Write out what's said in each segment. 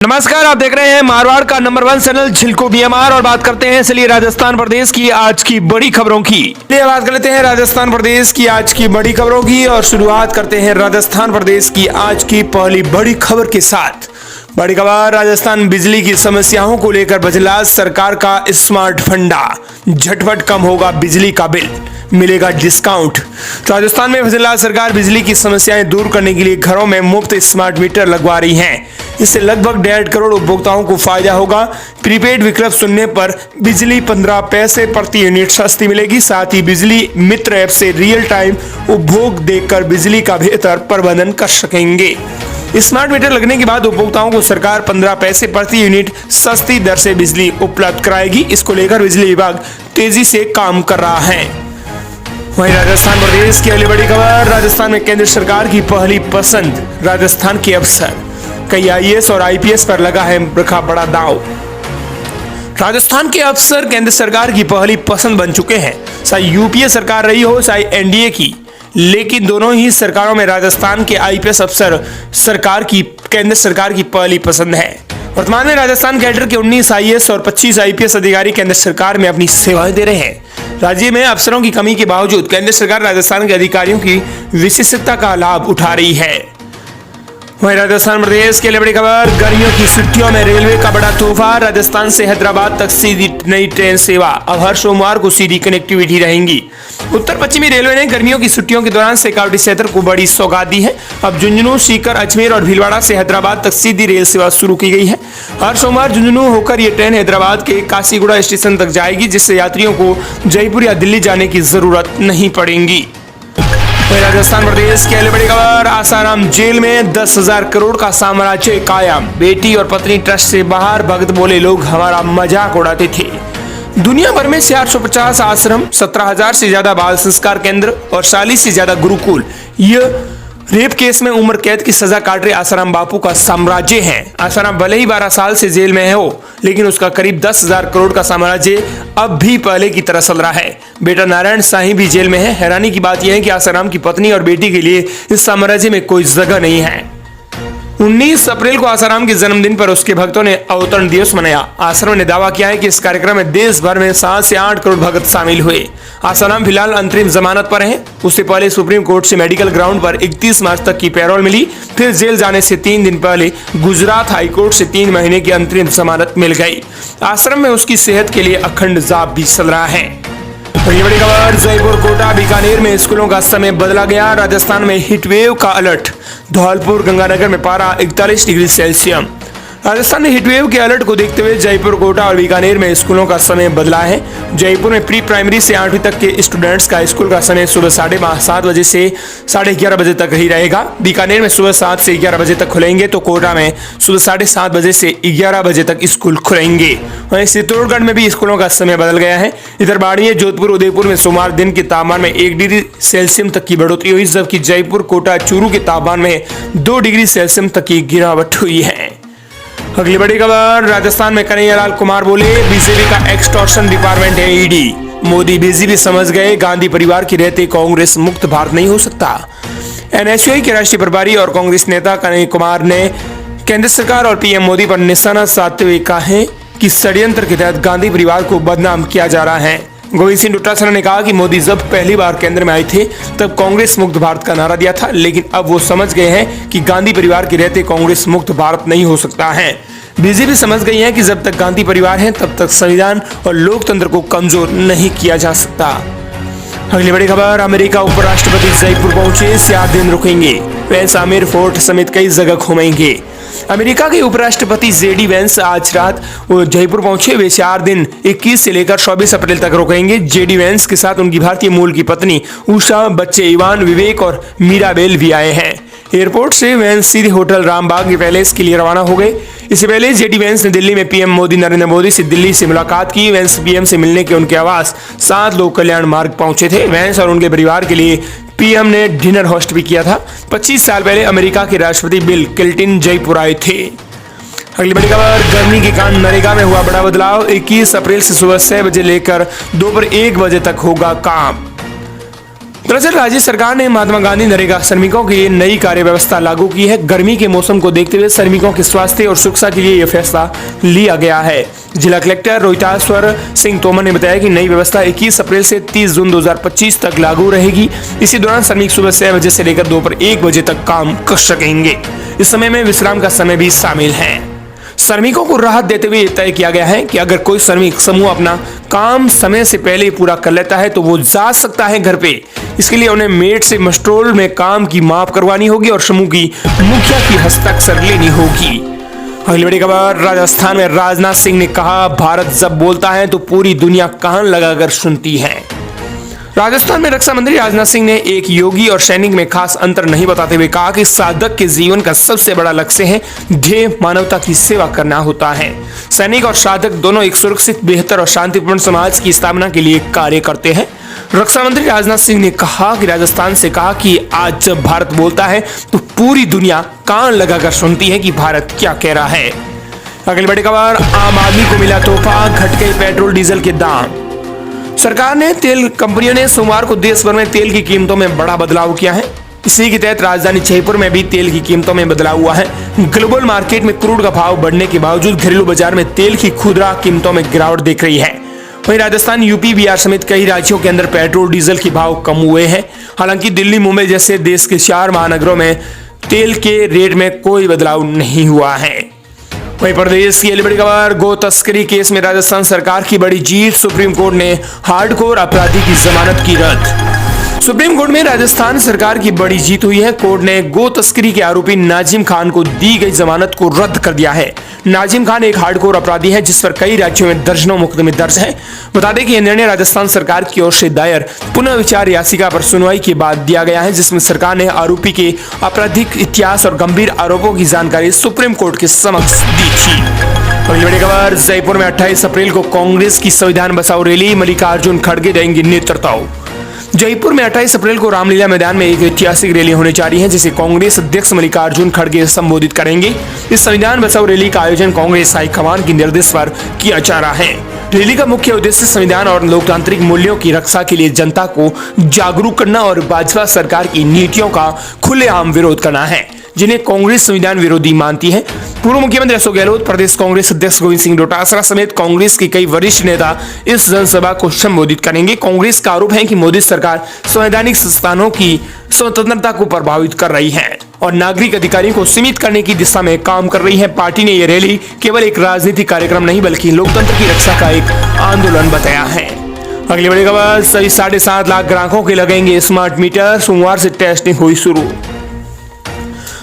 नमस्कार, आप देख रहे हैं मारवाड़ का नंबर 1 चैनल झिलको बीएमआर और बात करते हैं चलिए राजस्थान प्रदेश की आज की बड़ी खबरों की। चलिए बात कर लेते हैं राजस्थान प्रदेश की आज की बड़ी खबरों की और शुरुआत करते हैं राजस्थान प्रदेश की आज की पहली बड़ी खबर के साथ। बड़ी खबर, राजस्थान बिजली की समस्याओं को लेकर बजलाज सरकार का स्मार्ट फंडा, झटपट कम होगा बिजली का बिल, मिलेगा डिस्काउंट। राजस्थान में बजलाज सरकार बिजली की समस्याएं दूर करने के लिए घरों में मुफ्त स्मार्ट मीटर लगवा रही है। इससे लगभग 1.5 करोड़ उपभोक्ताओं को फायदा होगा। प्रीपेड विकल्प चुनने पर बिजली 15 पैसे प्रति यूनिट सस्ती मिलेगी। साथ ही बिजली मित्र ऐप से रियल टाइम उपभोग देखकर बिजली का बेहतर प्रबंधन कर सकेंगे। स्मार्ट मीटर लगने के बाद उपभोक्ताओं को सरकार 15 पैसे प्रति यूनिट सस्ती दर से बिजली उपलब्ध कराएगी। इसको लेकर बिजली विभाग तेजी से काम कर रहा है। वहीं राजस्थान प्रदेश की अगली बड़ी खबर, राजस्थान में केंद्र सरकार की पहली पसंद राजस्थान के अफसर, कई आईएएस और आईपीएस पर लगा है रखा बड़ा दांव। राजस्थान के अफसर केंद्र सरकार की पहली पसंद बन चुके हैं। चाहे यूपीए सरकार रही हो चाहे एनडीए की, लेकिन दोनों ही सरकारों में राजस्थान के आईपीएस अफसर केंद्र सरकार की पहली पसंद है। वर्तमान में राजस्थान कैडर के 19 आईएएस और 25 आईपीएस अधिकारी केंद्र सरकार में अपनी सेवाएं दे रहे हैं। राज्य में अफसरों की कमी के बावजूद केंद्र सरकार राजस्थान के अधिकारियों की विशेषज्ञता का लाभ उठा रही है। वहीं राजस्थान प्रदेश के लिए बड़ी खबर, गर्मियों की छुट्टियों में रेलवे का बड़ा तोहफा, राजस्थान से हैदराबाद तक सीधी नई ट्रेन सेवा, अब हर सोमवार को सीधी कनेक्टिविटी रहेंगी। उत्तर पश्चिमी रेलवे ने गर्मियों की छुट्टियों के दौरान शेखावटी क्षेत्र को बड़ी सौगात दी है। अब झुंझुनू, सीकर, अजमेर और भीलवाड़ा से हैदराबाद तक सीधी रेल सेवा शुरू की गई है। हर सोमवार झुंझुनू होकर ये ट्रेन हैदराबाद के कासीगुड़ा स्टेशन तक जाएगी, जिससे यात्रियों को जयपुर या दिल्ली जाने की जरूरत नहीं पड़ेगी। राजस्थान प्रदेश की अगली बड़ी खबर, आसाराम जेल में 10,000 करोड़ का साम्राज्य कायम, बेटी और पत्नी ट्रस्ट से बाहर, भक्त बोले लोग हमारा मजाक उड़ाते थे। दुनिया भर में से 850 आश्रम, 17,000 से ज्यादा बाल संस्कार केंद्र और 40 से ज्यादा गुरुकुल यह रेप केस में उम्र कैद की सजा काट रहे आसाराम बापू का साम्राज्य है। आसाराम भले ही 12 साल से जेल में हो, लेकिन उसका करीब 10,000 करोड़ का साम्राज्य अब भी पहले की तरह चल रहा है। बेटा नारायण साईं भी जेल में है। हैरानी की बात यह है कि आसाराम की पत्नी और बेटी के लिए इस साम्राज्य में कोई जगह नहीं है। 19 अप्रैल को आसाराम के जन्मदिन पर उसके भक्तों ने अवतरण दिवस मनाया। आश्रम ने दावा किया है कि इस कार्यक्रम में देश भर में 7 से 8 करोड़ भक्त शामिल हुए। आसाराम फिलहाल अंतरिम जमानत पर हैं। उससे पहले सुप्रीम कोर्ट से मेडिकल ग्राउंड पर 31 मार्च तक की पैरोल मिली। फिर जेल जाने से 3 दिन पहले गुजरात हाईकोर्ट से 3 महीने की अंतरिम जमानत मिल गई। आश्रम में उसकी सेहत के लिए अखंड जाप भी चल रहा है। बड़ी बड़ी खबर, जयपुर, कोटा, बीकानेर में स्कूलों का समय बदला गया। राजस्थान में हीटवेव का अलर्ट, धौलपुर, गंगानगर में पारा 41 डिग्री सेल्सियस। राजस्थान में हीटवेव के अलर्ट को देखते हुए जयपुर, कोटा और बीकानेर में स्कूलों का समय बदला है। जयपुर में प्री प्राइमरी से 8वीं तक के स्टूडेंट्स का स्कूल का समय सुबह 7:30 बजे से 11:30 बजे तक ही रहेगा। बीकानेर में सुबह 7 से 11 बजे तक खुलेंगे, तो कोटा में सुबह 7:30 बजे से 11 बजे तक स्कूल खुलेंगे। वहीं चित्तौड़गढ़ में भी स्कूलों का समय बदल गया है। इधर बाड़मेर, जोधपुर, उदयपुर में सोमवार दिन के तापमान में 1 डिग्री सेल्सियस तक की बढ़ोतरी हुई, जबकि जयपुर, कोटा, चूरू के तापमान में 2 डिग्री सेल्सियस तक की गिरावट हुई है। अगली बड़ी खबर, राजस्थान में कन्हैयालाल कुमार बोले बीजेपी का एक्सटॉर्शन डिपार्टमेंट है ईडी। मोदी बीजेपी समझ गए गांधी परिवार के रहते कांग्रेस मुक्त भारत नहीं हो सकता। एनएसयूआई के राष्ट्रीय प्रभारी और कांग्रेस नेता कन्हैया कुमार ने केंद्र सरकार और पीएम मोदी पर निशाना साधते हुए कहा है कि षड्यंत्र के तहत गांधी परिवार को बदनाम किया जा रहा है। गोविंद सिंह डोटासरा ने कहा कि मोदी जब पहली बार केंद्र में आए थे तब कांग्रेस मुक्त भारत का नारा दिया था, लेकिन अब वो समझ गए हैं कि गांधी परिवार के रहते कांग्रेस मुक्त भारत नहीं हो सकता है। बीजेपी समझ गई है कि जब तक गांधी परिवार है तब तक संविधान और लोकतंत्र को कमजोर नहीं किया जा सकता। अगली बड़ी खबर, अमेरिका उपराष्ट्रपति जयपुर पहुंचे, 4 दिन रुकेंगे। वेंस आमेर फोर्ट समेत कई जगह घूमेंगे। अमेरिका के उपराष्ट्रपति जेडी वेंस आज रात जयपुर पहुंचे। वे 4 दिन 21 से लेकर 24 अप्रैल तक रुकेंगे। जेडी वेंस के साथ उनकी भारतीय मूल की पत्नी उषा, बच्चे इवान, विवेक और मीराबेल भी आए हैं। एयरपोर्ट से वेंस सीधे होटल रामबाग पैलेस के लिए रवाना हो गए। इससे पहले जेडी वेंस ने दिल्ली में पीएम मोदी नरेंद्र मोदी से दिल्ली से मुलाकात की। वेंस पीएम से मिलने के उनके आवास 7 लोक कल्याण मार्ग पहुंचे थे। वेंस और उनके परिवार के लिए पीएम ने डिनर होस्ट भी किया था। 25 साल पहले अमेरिका के राष्ट्रपति बिल क्लिंटन जयपुर आए थे। अगली बड़ी खबर, गर्मी के कारण नरेगा में हुआ बड़ा बदलाव। 21 अप्रैल से सुबह 6 बजे लेकर दोपहर 1 बजे तक होगा काम। दरअसल राज्य सरकार ने महात्मा गांधी नरेगा श्रमिकों के लिए नई कार्य व्यवस्था लागू की है। गर्मी के मौसम को देखते हुए श्रमिकों के स्वास्थ्य और सुरक्षा के लिए यह फैसला लिया गया है। जिला कलेक्टर रोहिताश्वर सिंह तोमर ने बताया कि नई व्यवस्था 21 अप्रैल से 30 जून 2025 तक लागू रहेगी। इसी दौरान श्रमिक सुबह 6 बजे से लेकर दोपहर 1 बजे तक काम कर सकेंगे। इस समय में विश्राम का समय भी शामिल है। श्रमिकों को राहत देते हुए तय किया गया है कि अगर कोई श्रमिक समूह अपना काम समय से पहले पूरा कर लेता है तो वो जा सकता है घर पे। इसके लिए उन्हें मेट से मस्ट्रोल में काम की माप करवानी होगी और समूह की मुखिया की हस्ताक्षर लेनी होगी। अगली बड़ी खबर, राजस्थान में राजनाथ सिंह ने कहा, भारत जब बोलता है तो पूरी दुनिया कान लगाकर सुनती है। राजस्थान में रक्षा मंत्री राजनाथ सिंह ने एक योगी और सैनिक में खास अंतर नहीं बताते हुए कहा कि साधक के जीवन का सबसे बड़ा लक्ष्य है ध्येय मानवता की सेवा करना होता है। सैनिक और साधक दोनों एक सुरक्षित, बेहतर और शांतिपूर्ण समाज की स्थापना के लिए कार्य करते हैं। रक्षा मंत्री राजनाथ सिंह ने कहा कि राजस्थान से कहा कि आज जब भारत बोलता है तो पूरी दुनिया कान लगाकर सुनती है कि भारत क्या कह रहा है। अगली बड़ी खबर, आम आदमी को मिला तोहफा, घट गए पेट्रोल डीजल के दाम। सरकार ने तेल कंपनियों ने सोमवार को देश भर में तेल की कीमतों में बड़ा बदलाव किया है। इसी के तहत राजधानी जयपुर में भी तेल की कीमतों में बदलाव हुआ है। ग्लोबल मार्केट में क्रूड का भाव बढ़ने के बावजूद घरेलू बाजार में तेल की खुदरा कीमतों में गिरावट दिख रही है। वहीं राजस्थान, यूपी, बिहार समेत कई राज्यों के अंदर पेट्रोल डीजल के भाव कम हुए हैं। हालांकि दिल्ली, मुंबई जैसे देश के 4 महानगरों में तेल के रेट में कोई बदलाव नहीं हुआ है। वहीं प्रदेश की अगली बड़ी खबर, गो तस्करी केस में राजस्थान सरकार की बड़ी जीत, सुप्रीम कोर्ट ने हार्डकोर अपराधी की जमानत की रद्द। सुप्रीम कोर्ट में राजस्थान सरकार की बड़ी जीत हुई है। कोर्ट ने गो तस्करी के आरोपी नाजिम खान को दी गई जमानत को रद्द कर दिया है। नाजिम खान एक हार्डकोर अपराधी है जिस पर कई राज्यों में दर्जनों मुकदमे दर्ज हैं। बता दें कि यह निर्णय राजस्थान सरकार की ओर से दायर पुनः विचार याचिका पर सुनवाई के बाद दिया गया है, जिसमें सरकार ने आरोपी के आपराधिक इतिहास और गंभीर आरोपों की जानकारी सुप्रीम कोर्ट के समक्ष दी थी। अगली बड़ी खबर, जयपुर में 28 अप्रैल को कांग्रेस की संविधान बचाओ रैली, मल्लिकार्जुन खड़गे देंगे नेतृत्व। जयपुर में 28 अप्रैल को रामलीला मैदान में एक ऐतिहासिक रैली होने जा रही है, जिसे कांग्रेस अध्यक्ष मल्लिकार्जुन खड़गे संबोधित करेंगे। इस संविधान बचाओ रैली का आयोजन कांग्रेस हाईकमान के निर्देश पर किया जा रहा है। रैली का मुख्य उद्देश्य संविधान और लोकतांत्रिक मूल्यों की रक्षा के लिए जनता को जागरूक करना और भाजपा सरकार की नीतियों का खुलेआम विरोध करना है, जिन्हें कांग्रेस संविधान विरोधी मानती है। पूर्व मुख्यमंत्री अशोक गहलोत, प्रदेश कांग्रेस अध्यक्ष गोविंद सिंह डोटासरा समेत कांग्रेस के कई वरिष्ठ नेता इस जनसभा को संबोधित करेंगे। कांग्रेस का आरोप है कि मोदी सरकार संवैधानिक संस्थानों की स्वतंत्रता को प्रभावित कर रही है और नागरिक अधिकारियों को सीमित करने की दिशा में काम कर रही है। पार्टी ने यह रैली केवल एक राजनीतिक कार्यक्रम नहीं बल्कि लोकतंत्र की रक्षा का एक आंदोलन बताया है। अगली बड़ी खबर, सभी 7.5 लाख ग्राहकों के लगेंगे स्मार्ट मीटर, सोमवार से टेस्टिंग हुई शुरू।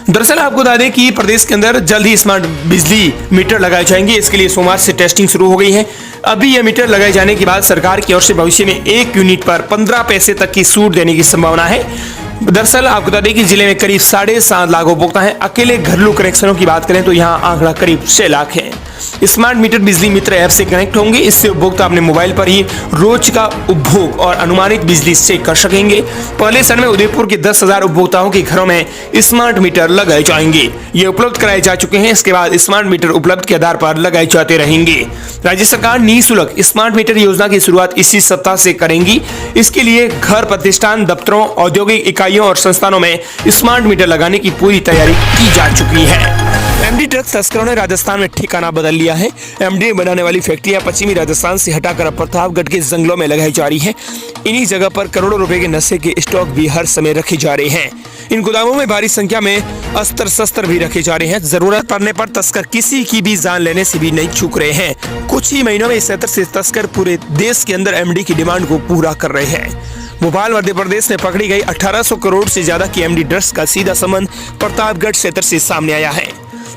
दरअसल आपको बता दें कि प्रदेश के अंदर जल्द ही स्मार्ट बिजली मीटर लगाए जाएंगे। इसके लिए सोमवार से टेस्टिंग शुरू हो गई है। अभी यह मीटर लगाए जाने के बाद सरकार की ओर से भविष्य में 1 यूनिट पर 15 पैसे तक की छूट देने की संभावना है। दरअसल आपको बता दें कि जिले में करीब 7.5 लाख उपभोक्ता हैं। अकेले घरेलू कनेक्शनों की बात करें तो यहाँ आंकड़ा करीब 6 लाख है। स्मार्ट मीटर बिजली मित्र ऐप से कनेक्ट होंगे। इससे उपभोक्ता अपने मोबाइल पर ही रोज का उपभोग और अनुमानित बिजली चेक कर सकेंगे। पहले चरण में उदयपुर के 10,000 उपभोक्ताओं के घरों में स्मार्ट मीटर लगाए जाएंगे। ये उपलब्ध कराए जा चुके हैं। इसके बाद स्मार्ट मीटर उपलब्ध के आधार पर लगाए जाते रहेंगे। राज्य सरकार निःशुल्क स्मार्ट मीटर योजना की शुरुआत इसी सप्ताह से करेंगी। इसके लिए घर, प्रतिष्ठान, दफ्तरों, औद्योगिक इकाइयों और संस्थानों में स्मार्ट मीटर लगाने की पूरी तैयारी की जा चुकी है। एमडी ड्रग तस्करों ने राजस्थान में ठिकाना बदल लिया है। एमडी बनाने वाली फैक्ट्रियां पश्चिमी राजस्थान से हटाकर प्रतापगढ़ के जंगलों में लगाई जा रही है। इन्हीं जगह पर करोड़ों रुपए के नशे के स्टॉक भी हर समय रखे जा रहे हैं। इन गोदामों में भारी संख्या में अस्त्र शस्त्र भी रखे जा रहे हैं। जरूरत पड़ने पर तस्कर किसी की भी जान लेने से भी नहीं चूक रहे हैं। कुछ ही महीनों में इस क्षेत्र से तस्कर पूरे देश के अंदर एमडी की डिमांड को पूरा कर रहे हैं। भोपाल, मध्य प्रदेश में पकड़ी गई 1800 करोड़ से ज्यादा की एमडी ड्रग्स का सीधा संबंध प्रतापगढ़ क्षेत्र से सामने आया है।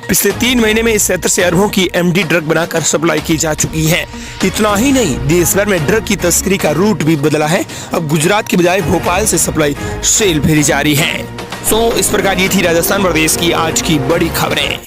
पिछले 3 महीने में इस क्षेत्र से अरबों की एमडी ड्रग बनाकर सप्लाई की जा चुकी है। इतना ही नहीं, देश भर में ड्रग की तस्करी का रूट भी बदला है। अब गुजरात की बजाय भोपाल से सप्लाई सेल भेजी जा रही है। इस प्रकार ये थी राजस्थान प्रदेश की आज की बड़ी खबरें।